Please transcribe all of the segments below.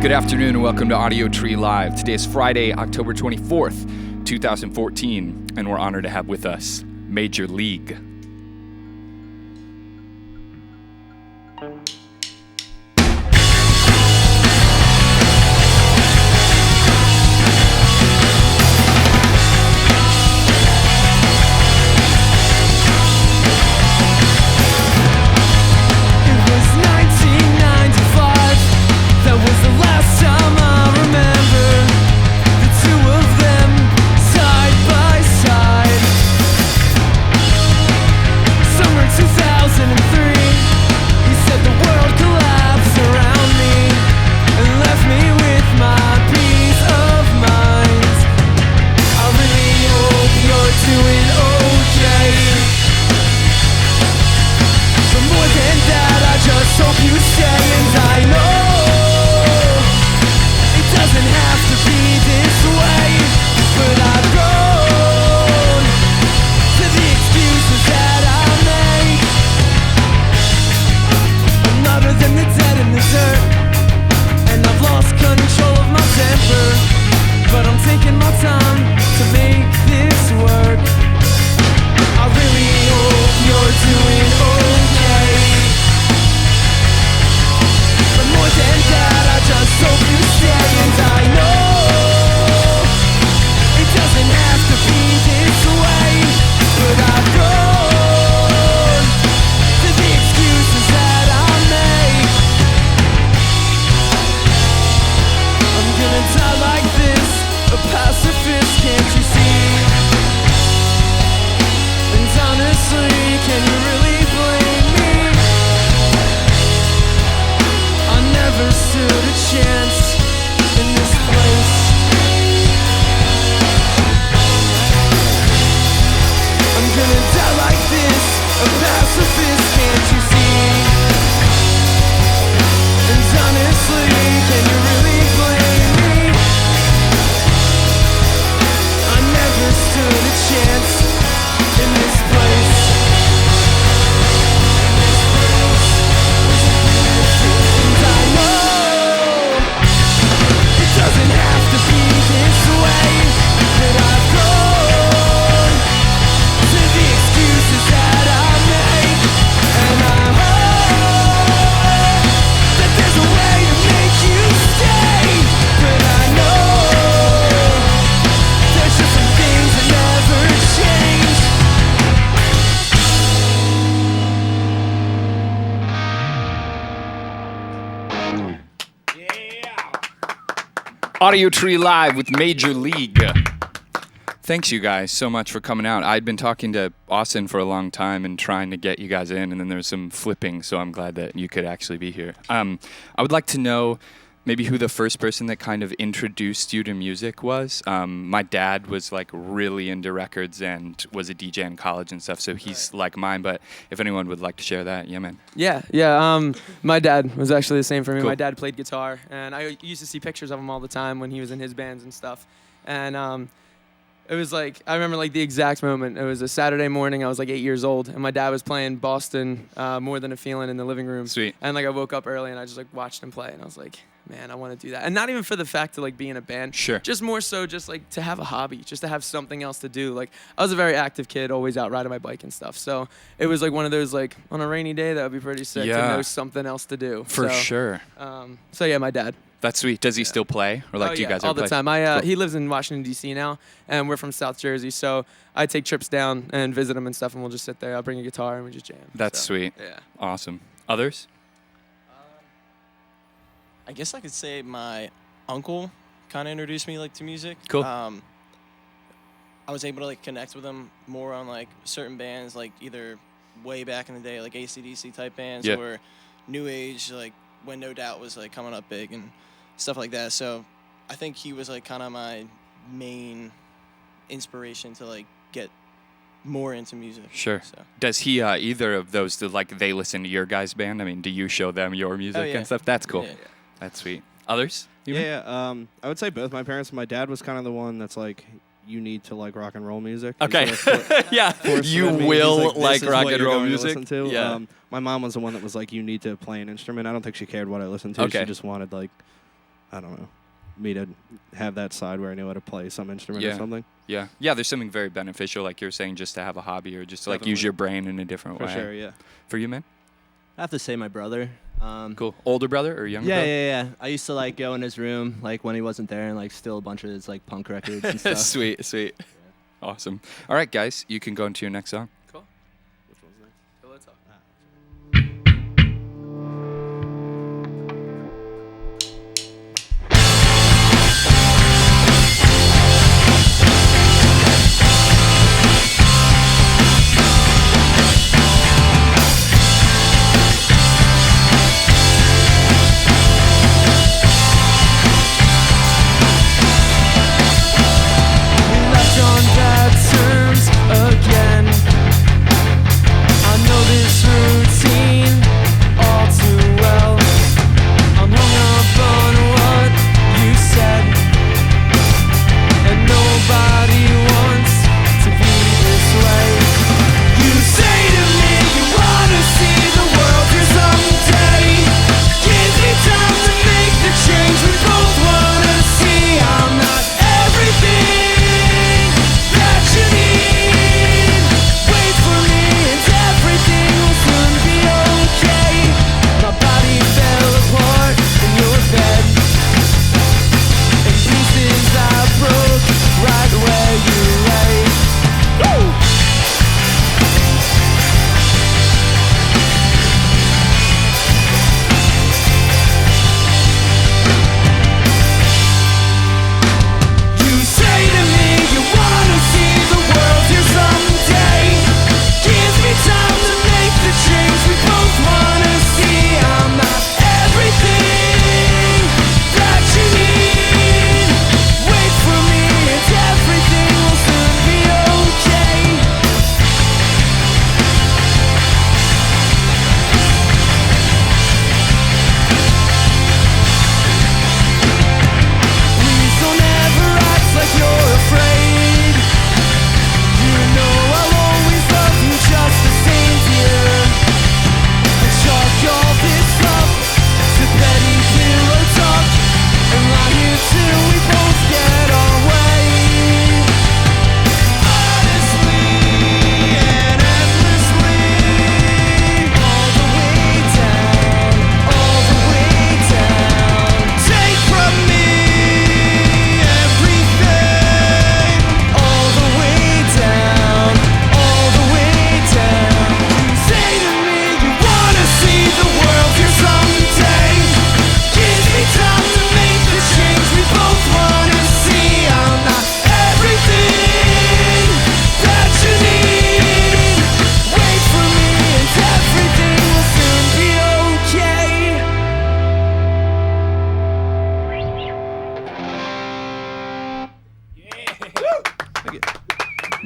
Good afternoon and welcome to Audiotree Live. Today is Friday, October 24th, 2014, and we're honored to have with us Major League. Audiotree Live with Major League. Thanks you guys so much for coming out. I'd been talking to Austin for a long time and trying to get you guys in, and then there was some flipping, so I'm glad that you could actually be here. I would like to know maybe who the first person that kind of introduced you to music was. My dad was like really into records and was a DJ in college and stuff, so he's like mine, but if anyone would like to share that, yeah, man. Yeah. My dad was actually the same for me. Cool. My dad played guitar, and I used to see pictures of him all the time when he was in his bands and stuff. And it was like, I remember like the exact moment. It was a Saturday morning. I was like 8 years old, and my dad was playing Boston, More Than a Feeling in the living room. Sweet. And like I woke up early, and I just like watched him play, and I was like, man, I want to do that. And not even for the fact of like being in a band. Sure. Just more so just like to have a hobby, just to have something else to do. Like I was a very active kid, always out riding my bike and stuff. So it was like one of those like on a rainy day that would be pretty sick to know something else to do. For sure. So yeah, my dad. That's sweet. Does he still play? Or like do you guys all ever the play? time. Cool. He lives in Washington, D.C. now, and we're from South Jersey. So I take trips down and visit him and stuff, and we'll just sit there. I'll bring a guitar, and we just jam. That's sweet. Yeah. Awesome. Others? I guess I could say my uncle kind of introduced me like to music. Cool. I was able to like connect with him more on like certain bands, like either way back in the day, like AC/DC type bands, or new age, like when No Doubt was like coming up big and stuff like that. So I think he was like kind of my main inspiration to like get more into music. Sure. So. Does he either of those like they listen to your guys' band? I mean, do you show them your music and stuff? That's cool. Yeah. That's sweet. Others? Yeah. I would say both my parents. My dad was kind of the one that's like, you need to like rock and roll music. Okay. Yeah. You will like rock and roll music. Yeah. My mom was the one that was like, you need to play an instrument. I don't think she cared what I listened to. Okay. She just wanted like I don't know, me to have that side where I know how to play some instrument or something. Yeah. Yeah, there's something very beneficial, like you're saying, just to have a hobby or just to like use your brain in a different way. For sure, yeah. For you, man? I have to say my brother. Cool. Older brother or younger brother? Yeah. I used to like go in his room like when he wasn't there and like steal a bunch of his like punk records and stuff. Sweet. Awesome. All right, guys, you can go into your next song. Cool. Which one's next? Pillow Talk.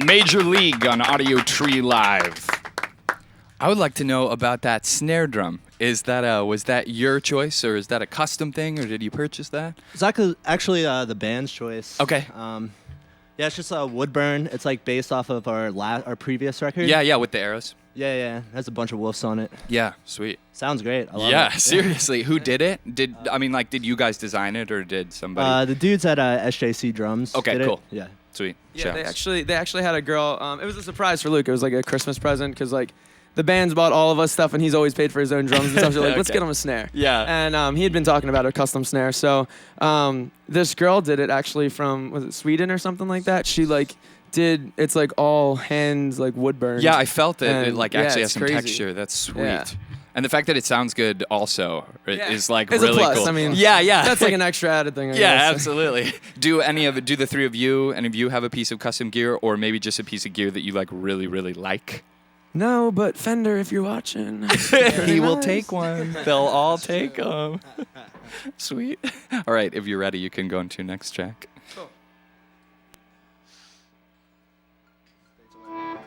Major League on Audiotree Live. I would like to know about that snare drum. Is that was that your choice, or is that a custom thing, or did you purchase that? It's actually the band's choice. Okay. Yeah, it's just a Woodburn. It's like based off of our previous record. Yeah, with the arrows. Yeah. It has a bunch of wolves on it. Yeah, sweet. Sounds great. I love Yeah, it. seriously. Who did it? Did you guys design it, or did somebody? The dudes at SJC Drums. Okay, did cool. It. Yeah. Sweet. Yeah, Shouts. they actually had a girl. It was a surprise for Luke. It was like a Christmas present because like the band's bought all of us stuff and he's always paid for his own drums and stuff. So like, let's Okay. get him a snare. Yeah. And he had been talking about a custom snare. So this girl did it actually from, was it Sweden or something like that? She like did, it's like all hands like wood burned. Yeah, I felt it. It And, like yeah, actually has it's some crazy. texture. That's sweet. Yeah. And the fact that it sounds good also is like It's really a plus. cool. I mean, yeah. That's like an extra added thing. I Yeah, guess. absolutely. Do the three of you, any of you have a piece of custom gear, or maybe just a piece of gear that you like really, really like? No, but Fender, if you're watching, He will nice. take one. They'll all take them. Sweet. All right, if you're ready, you can go into your next track. Cool. Thank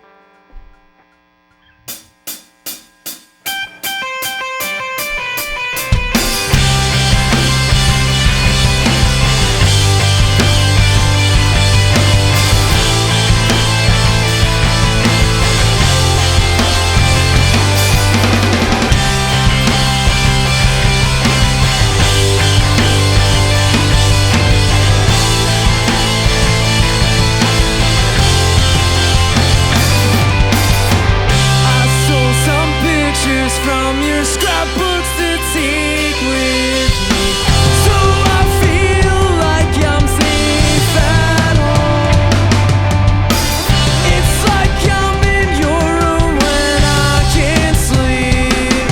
scrapbooks to take with me. So I feel like I'm safe at home. It's like I'm in your room when I can't sleep.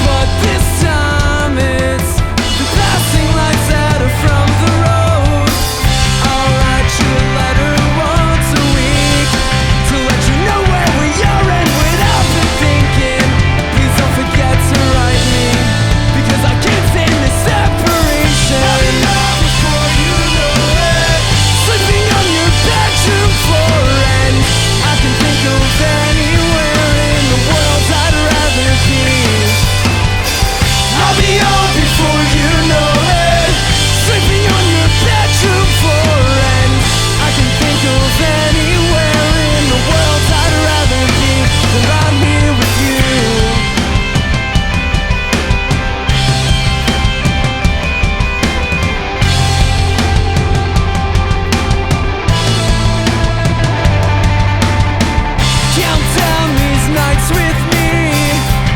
But this time it's the passing lights that are from the road. I'll write you a letter once a week to let you know where we are and without me thinking. Please don't forget to write me, because I can't stand this separation. Before you know it, sleeping on your bedroom floor, and I can think of anywhere in the world I'd rather be. I'll be on before you know it, sleeping on your bedroom floor, and I can think of anywhere in the world I'd rather be than right here with you. Count down these nights with me.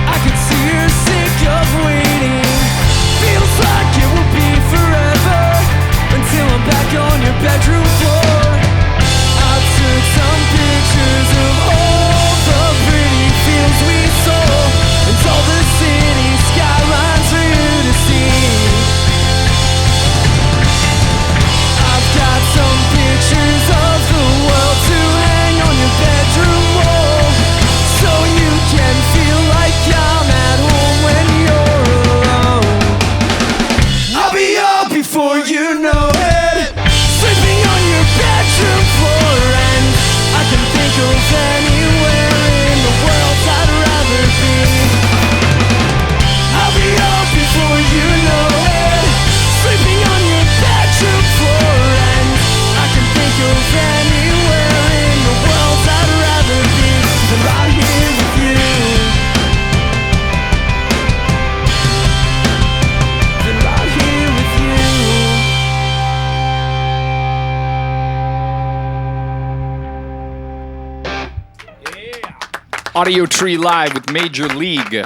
I can see you're sick of waiting. Feels like it will be forever until I'm back on your bedroom floor. I took some pictures of all the pretty fields we saw and all the city skylines for you to see. I've got some pictures of the world to hang on your bedroom wall, so you can feel like I'm at home when you're alone. I'll be up before you know it, sleeping on your bedroom floor, and I can think of anywhere in the world I'd rather be. I'll be up before you know it, sleeping on your bedroom floor, and I can think of anywhere in the world I'd rather be than right here with you. Than right here with you. Audiotree Live with Major League.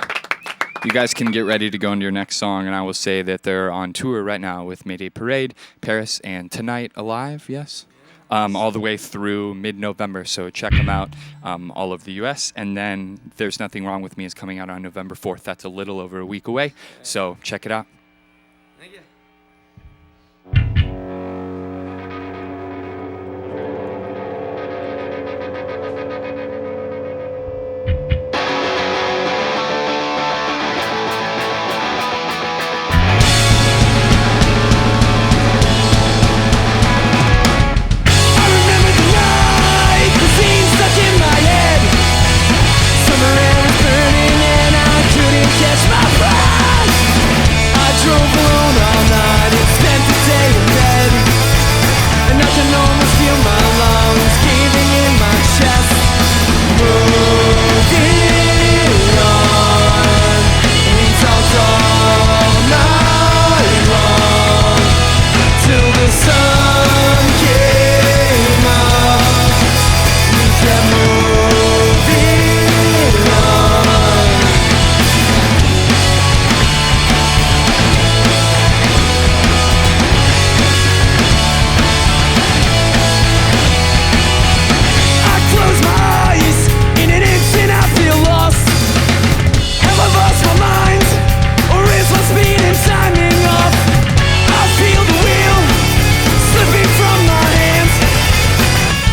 You guys can get ready to go into your next song, and I will say that they're on tour right now with Mayday Parade, Paris, and Tonight Alive, yes? All the way through mid-November, so check them out all over the U.S. And then There's Nothing Wrong With Me is coming out on November 4th. That's a little over a week away, so check it out. Thank you. I remember the night, the scene stuck in my head. Summer air was burning and I couldn't catch my breath. I drove alone all night and spent the day in bed, and I can almost feel my lungs caving in my chest. Moving on, we talked all night long till the sun came up. We kept moving on. I close my eyes, in an instant I feel lost. Have I lost my mind, or is my speed and timing off? I feel the wheel slipping from my hands,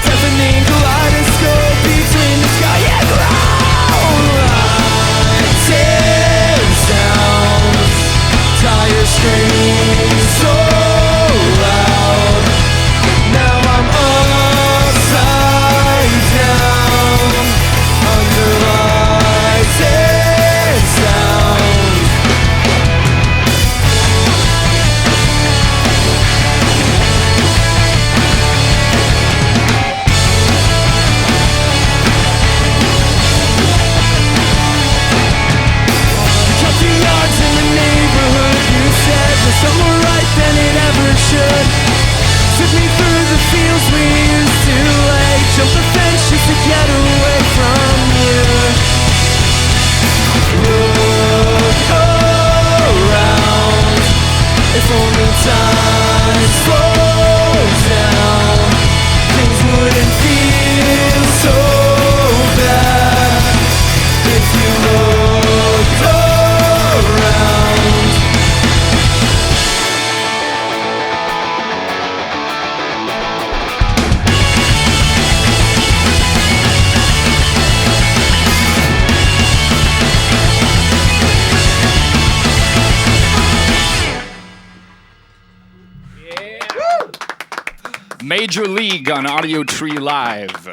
deafening kaleidoscope between the sky and ground. Lights and sounds, tires screaming so loud. Now I'm upside down, under lights and sounds. Country yards in the neighborhood, you said, was somewhere right than it ever should. Took me through the fields we used to like, jump the fence just to get away from you. time slows down, things wouldn't feel so bad if you looked around. Major League on Audiotree Live.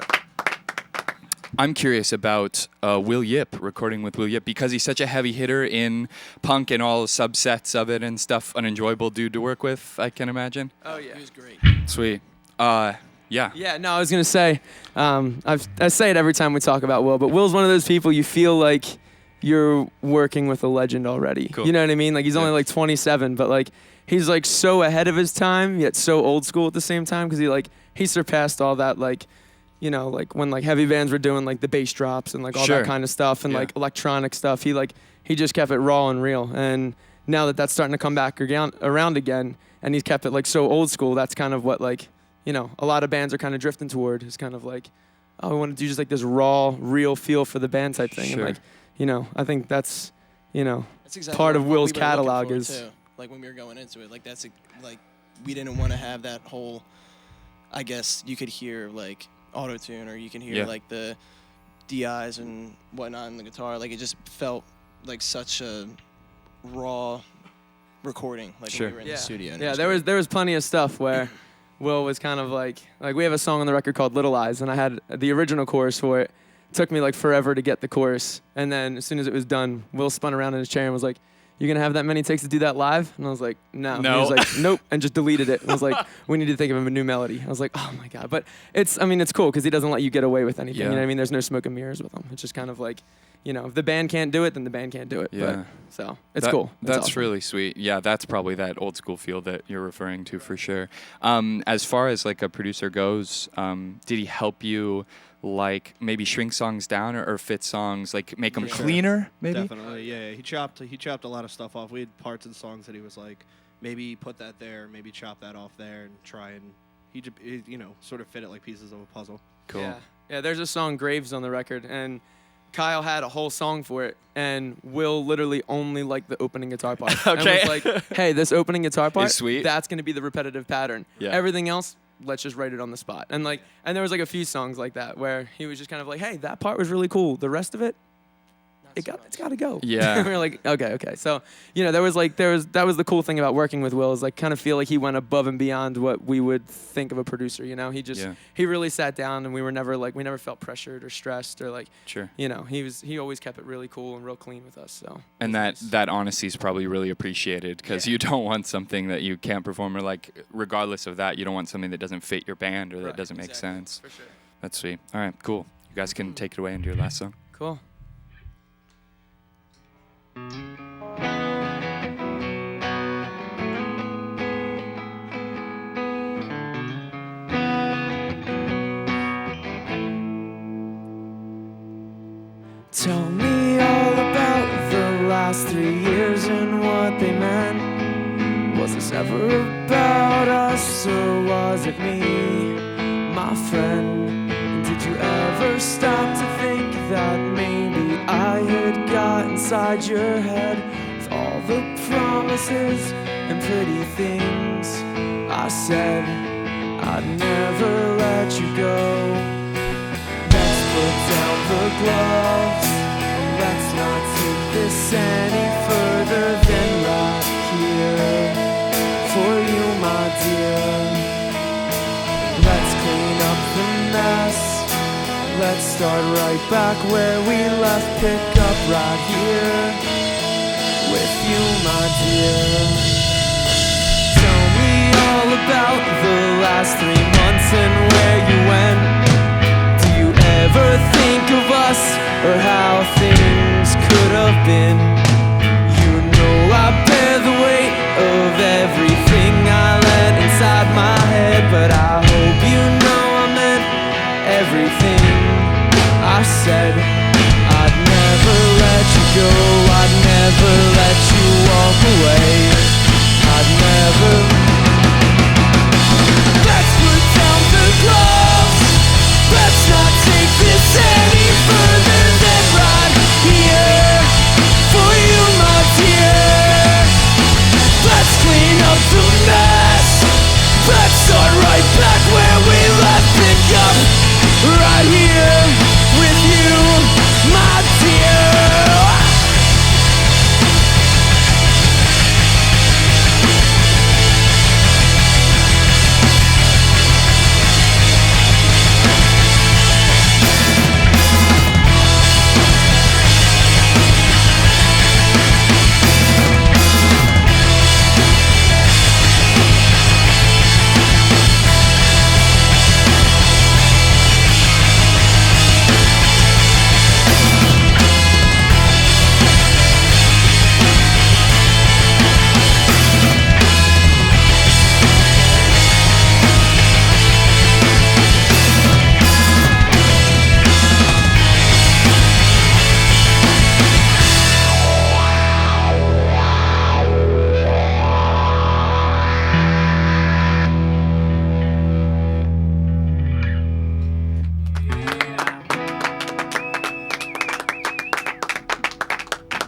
I'm curious about Will Yip, recording with Will Yip, because he's such a heavy hitter in punk and all the subsets of it and stuff. An enjoyable dude to work with, I can imagine. Oh yeah. He was great. Sweet. Yeah. Yeah, no, I was gonna say, I say it every time we talk about Will, but Will's one of those people you feel like you're working with a legend already. Cool. You know what I mean? Like he's Yeah. only like 27, but like he's like so ahead of his time, yet so old school at the same time, because he surpassed all that, like, you know, like when like heavy bands were doing like the bass drops and like all Sure. that kind of stuff and Yeah. like electronic stuff. He just kept it raw and real. And now that that's starting to come back around again, and he's kept it like so old school, that's kind of what, like, you know, a lot of bands are kind of drifting toward. Is kind of like, oh, we want to do just like this raw, real feel for the band type thing. Sure. And like, you know, I think that's, you know, That's exactly part of what Will's we were looking catalog for, is- too. Like when we were going into it, like that's like we didn't want to have that whole. I guess you could hear like auto tune, or you can hear Yeah. like the DIs and whatnot in the guitar. Like it just felt like such a raw recording. Like Sure. when we were in the studio. and it Yeah, was there great. was there was plenty of stuff where Will was kind of like we have a song on the record called Little Eyes, and I had the original chorus for it. It took me like forever to get the chorus, and then as soon as it was done, Will spun around in his chair and was like, "You gonna have that many takes to do that live?" And I was like, "No." And he was like, "Nope," and just deleted it. And I was like, "We need to think of a new melody." I was like, "Oh my god!" But it's cool because he doesn't let you get away with anything. Yeah. You know what I mean? There's no smoke and mirrors with him. It's just kind of like, you know, if the band can't do it, then the band can't do it. Yeah. But, so it's That- cool. It's That's awesome. really sweet. Yeah, that's probably that old school feel that you're referring to for sure. As far as like a producer goes, did he help you like maybe shrink songs down or fit songs, like make them Yeah. cleaner maybe? Definitely, yeah. He chopped a lot of stuff off. We had parts and songs that he was like, maybe put that there, maybe chop that off there, and try and he you know, sort of fit it like pieces of a puzzle. Cool. Yeah, there's a song Graves on the record, and Kyle had a whole song for it, and Will literally only liked the opening guitar part. Okay. And was like, hey, this opening guitar part, sweet. that's going to be the repetitive pattern. Yeah. Everything else, let's just write it on the spot. And like, and there was like a few songs like that where he was just kind of like, hey, that part was really cool. The rest of it, it's got to go. Yeah. We were like, okay. So, you know, that was the cool thing about working with Will, is like kind of feel like he went above and beyond what we would think of a producer, you know? He really sat down, and we never felt pressured or stressed or like, Sure. you know, he always kept it really cool and real clean with us. So. And it was nice. that honesty is probably really appreciated, because you don't want something that you can't perform, or like regardless of that, you don't want something that doesn't fit your band or that Right, doesn't make exactly, sense. For sure. That's sweet. All right, cool. You guys can take it away into your last song. Cool. Tell me all about the last 3 years and what they meant. Was this ever about us, or was it me, my friend? And did you ever stop to think that maybe I had got inside your head with all the promises and pretty things I said I'd never let you go? Let's put down the gloves. Let's not take this any further than right here for you, my dear. Let's clean up the mess. Let's start right back where we left. Pick up right here with you, my dear. Tell me all about the last 3 months and where you went. Do you ever think of us or how things could have been? You know I bear the weight of everything I let inside my head, but I hope you know I meant everything I said. I'd never let you go, I'd never let you walk away. I'd never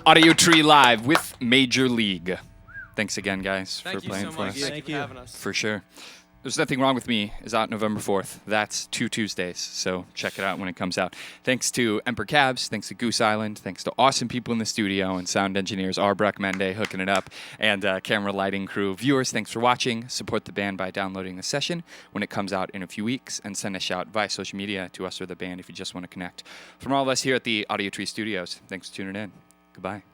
Audiotree Live with Major League. Thanks again, guys, Thank for you playing so for much. us. Thank Thank you you. for having us. For sure. There's Nothing Wrong With Me is out November 4th. That's 2 Tuesdays, so check it out when it comes out. Thanks to Emperor Cabs, thanks to Goose Island, thanks to awesome people in the studio and sound engineers, Arbrecht Mende hooking it up, and camera lighting crew. Viewers, thanks for watching. Support the band by downloading the session when it comes out in a few weeks, and send a shout via social media to us or the band if you just want to connect. From all of us here at the Audiotree Studios, thanks for tuning in. Goodbye.